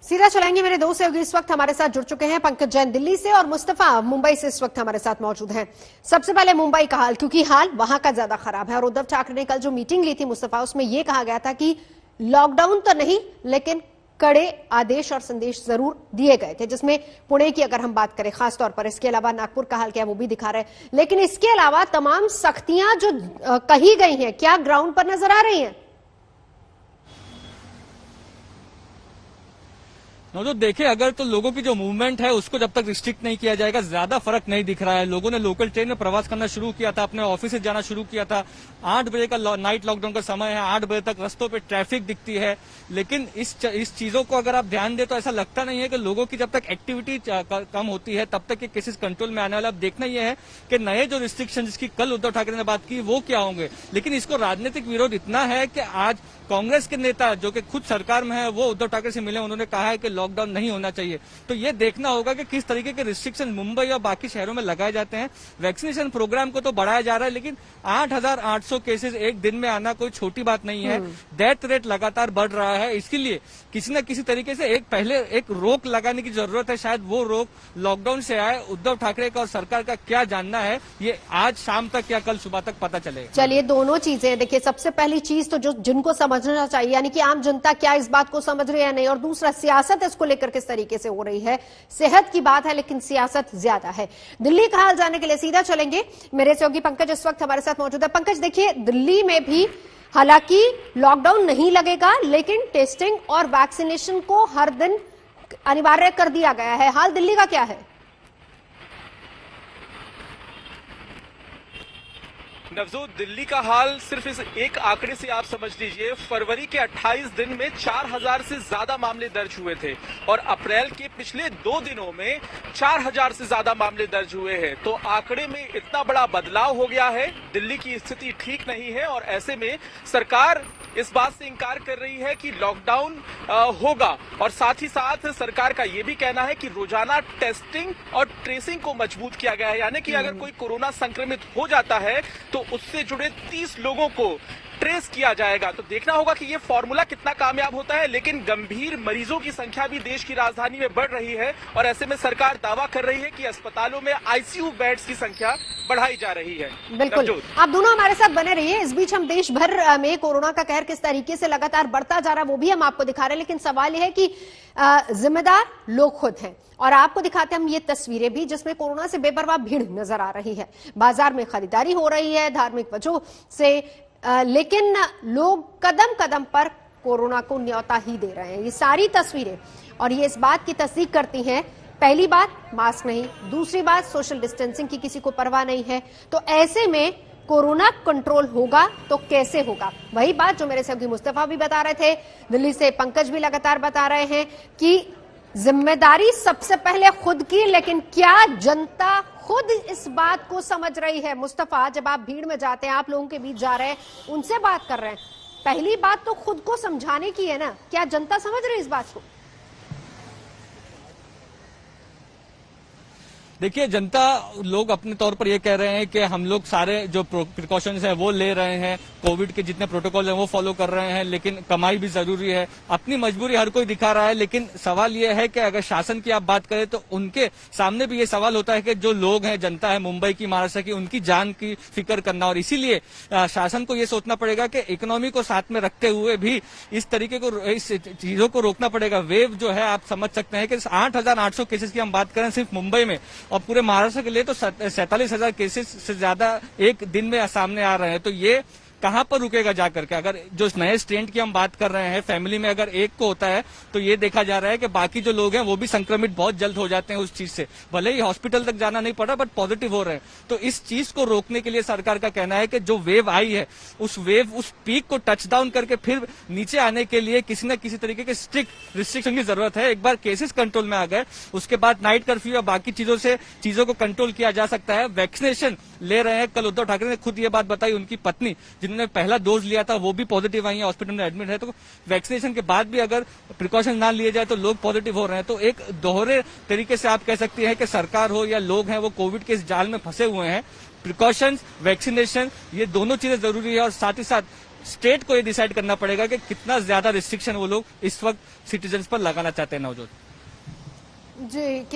सीधा चलाएंगे मेरे दो सहयोगी इस वक्त हमारे साथ जुड़ चुके हैं, पंकज जैन दिल्ली से और मुस्तफा मुंबई से इस वक्त हमारे साथ मौजूद हैं। सबसे पहले मुंबई का हाल, क्योंकि हाल वहां का ज्यादा खराब है और उद्धव ठाकरे ने कल जो मीटिंग ली थी मुस्तफा, उसमें यह कहा गया था कि लॉकडाउन तो नहीं लेकिन कड़े आदेश और संदेश जरूर दिए गए थे, जिसमें पुणे की अगर हम बात करें खासतौर पर, इसके अलावा नागपुर का हाल क्या है वो भी दिखा रहे हैं, लेकिन इसके अलावा तमाम सख्तियां जो कही गई हैं क्या ग्राउंड पर नजर आ रही हैं? जो देखे अगर तो लोगों की जो मूवमेंट है उसको जब तक रिस्ट्रिक्ट नहीं किया जाएगा ज्यादा फर्क नहीं दिख रहा है। लोगों ने लोकल ट्रेन में प्रवास करना शुरू किया था, अपने ऑफिस से जाना शुरू किया था। 8 बजे का नाइट लॉकडाउन का समय है, 8 बजे तक रस्तों पे ट्रैफिक दिखती है। लेकिन इस चीजों को अगर आप ध्यान दे तो ऐसा लगता नहीं है कि लोगों की जब तक एक्टिविटी कम होती है तब तक ये केसेस कंट्रोल में आने वाला। अब देखना यह है कि नए जो रिस्ट्रिक्शन जिसकी कल उद्धव ठाकरे ने बात की वो क्या होंगे। लेकिन इसको राजनीतिक विरोध इतना है कि आज कांग्रेस के नेता जो कि खुद सरकार में है वो उद्धव ठाकरे से मिले, उन्होंने कहा है कि लॉकडाउन नहीं होना चाहिए। तो ये देखना होगा कि किस तरीके के रिस्ट्रिक्शन मुंबई और बाकी शहरों में लगाए जाते हैं। वैक्सीनेशन प्रोग्राम को तो बढ़ाया जा रहा है, लेकिन 8,800 केसेस एक दिन में आना कोई छोटी बात नहीं है। डेथ रेट लगातार बढ़ रहा है, इसके लिए किसी न किसी तरीके से पहले एक रोक लगाने की जरूरत है। शायद वो रोक लॉकडाउन से आए। उद्धव ठाकरे का और सरकार का क्या जानना है ये आज शाम तक या कल सुबह तक पता चलेगा। चलिए, दोनों चीजें देखिए, सबसे पहली चीज तो जो जिनको समझना चाहिए, यानी कि आम जनता क्या इस बात को समझ रही है या नहीं, और दूसरा सियासत इसको लेकर किस तरीके से हो रही है। सेहत की बात है लेकिन सियासत ज्यादा है। दिल्ली का हाल जानने के लिए सीधा चलेंगे, मेरे सहयोगी पंकज इस वक्त हमारे साथ मौजूद है। पंकज, देखिए दिल्ली में भी हालांकि लॉकडाउन नहीं लगेगा लेकिन टेस्टिंग और वैक्सीनेशन को हर दिन अनिवार्य कर दिया गया है। हाल दिल्ली का क्या है? नवजोत, दिल्ली का हाल सिर्फ इस एक आंकड़े से आप समझ लीजिए। फरवरी के 28 दिन में 4000 से ज्यादा मामले दर्ज हुए थे और अप्रैल के पिछले 2 दिनों में 4000 से ज्यादा मामले दर्ज हुए हैं। तो आंकड़े में इतना बड़ा बदलाव हो गया है। दिल्ली की स्थिति ठीक नहीं है और ऐसे में सरकार इस बात से इनकार कर रही है कि लॉकडाउन होगा। और साथ ही साथ सरकार का यह भी कहना है कि रोजाना टेस्टिंग और ट्रेसिंग को मजबूत किया गया है, यानी कि अगर कोई कोरोना संक्रमित हो जाता है तो उससे जुड़े 30 लोगों को ट्रेस किया जाएगा। तो देखना होगा कि ये फॉर्मूला कितना कामयाब होता है। लेकिन गंभीर मरीजों की संख्या भी देश की राजधानी में बढ़ रही है और ऐसे में सरकार दावा कर रही है कि अस्पतालों में आईसीयू बेड्स की संख्या बढ़ाई जा रही है। बिल्कुल, आप दोनों हमारे साथ बने रहिए। इस बीच हम देश भर में कोरोना का कहर किस तरीके से लगातार बढ़ता जा रहा है वो भी हम आपको दिखा रहे हैं, लेकिन सवाल यह है कि जिम्मेदार लोग खुद हैं। और आपको दिखाते हम ये तस्वीरें भी जिसमें कोरोना से बेपरवाह भीड़ नजर आ रही है। बाजार में खरीदारी हो रही है धार्मिक वजहों से, लेकिन लोग कदम कदम पर कोरोना को न्योता ही दे रहे हैं। ये सारी तस्वीरें और ये इस बात की तस्दीक करती हैं, पहली बात मास्क नहीं, दूसरी बात सोशल डिस्टेंसिंग की किसी को परवाह नहीं है। तो ऐसे में कोरोना कंट्रोल होगा तो कैसे होगा? वही बात जो मेरे सहयोगी मुस्तफा भी बता रहे थे, दिल्ली से पंकज भी लगातार बता रहे हैं कि जिम्मेदारी सबसे पहले खुद की, लेकिन क्या जनता खुद इस बात को समझ रही है? मुस्तफा, जब आप भीड़ में जाते हैं, आप लोगों के बीच जा रहे हैं, उनसे बात कर रहे हैं, पहली बात तो खुद को समझाने की है ना। क्या जनता समझ रही है इस बात को? देखिए, जनता लोग अपने तौर पर ये कह रहे हैं कि हम लोग सारे जो प्रिकॉशंस हैं वो ले रहे हैं, कोविड के जितने प्रोटोकॉल हैं वो फॉलो कर रहे हैं, लेकिन कमाई भी जरूरी है। अपनी मजबूरी हर कोई दिखा रहा है, लेकिन सवाल ये है कि अगर शासन की आप बात करें तो उनके सामने भी ये सवाल होता है कि जो लोग हैं, जनता है मुंबई की, महाराष्ट्र की, उनकी जान की फिक्र करना। और इसीलिए शासन को ये सोचना पड़ेगा कि इकोनॉमी को साथ में रखते हुए भी इस तरीके को, इस चीजों को रोकना पड़ेगा। वेव जो है आप समझ सकते हैं कि 8,800 केसेस की हम बात करें सिर्फ मुंबई में, और पूरे महाराष्ट्र के लिए तो 47,000 केसेस से ज्यादा एक दिन में सामने आ रहे हैं। तो ये कहां पर रुकेगा जाकर के? अगर जो नए स्ट्रेन की हम बात कर रहे हैं, फैमिली में अगर एक को होता है तो ये देखा जा रहा है कि बाकी जो लोग हैं वो भी संक्रमित बहुत जल्द हो जाते हैं उस चीज से, भले ही हॉस्पिटल तक जाना नहीं पड़ा बट पॉजिटिव हो रहे हैं। तो इस चीज को रोकने के लिए सरकार का कहना है कि जो वेव आई है उस पीक को टच डाउन करके फिर नीचे आने के लिए किसी न किसी तरीके के स्ट्रिक्ट रिस्ट्रिक्शन की जरूरत है। एक बार केसेस कंट्रोल में आ गए उसके बाद नाइट कर्फ्यू या बाकी चीजों से चीजों को कंट्रोल किया जा सकता है। वैक्सीनेशन ले रहे हैं, कल उद्धव ठाकरे ने खुद ये बात बताई, उनकी पत्नी जिन्होंने पहला डोज लिया था वो भी पॉजिटिव आई है, हॉस्पिटल में एडमिट है। तो वैक्सीनेशन के बाद भी अगर प्रिकॉशन ना लिए जाए तो लोग पॉजिटिव हो रहे हैं। तो एक दोहरे तरीके से आप कह सकती हैं कि सरकार हो या लोग हैं वो कोविड के इस जाल में फंसे हुए हैं। प्रिकॉशंस, वैक्सीनेशन, ये दोनों चीजें जरूरी है और साथ ही साथ स्टेट को ये डिसाइड करना पड़ेगा कि कितना ज्यादा रिस्ट्रिक्शन वो लोग इस वक्त सिटीजन्स पर लगाना चाहते हैं नवजोत जी।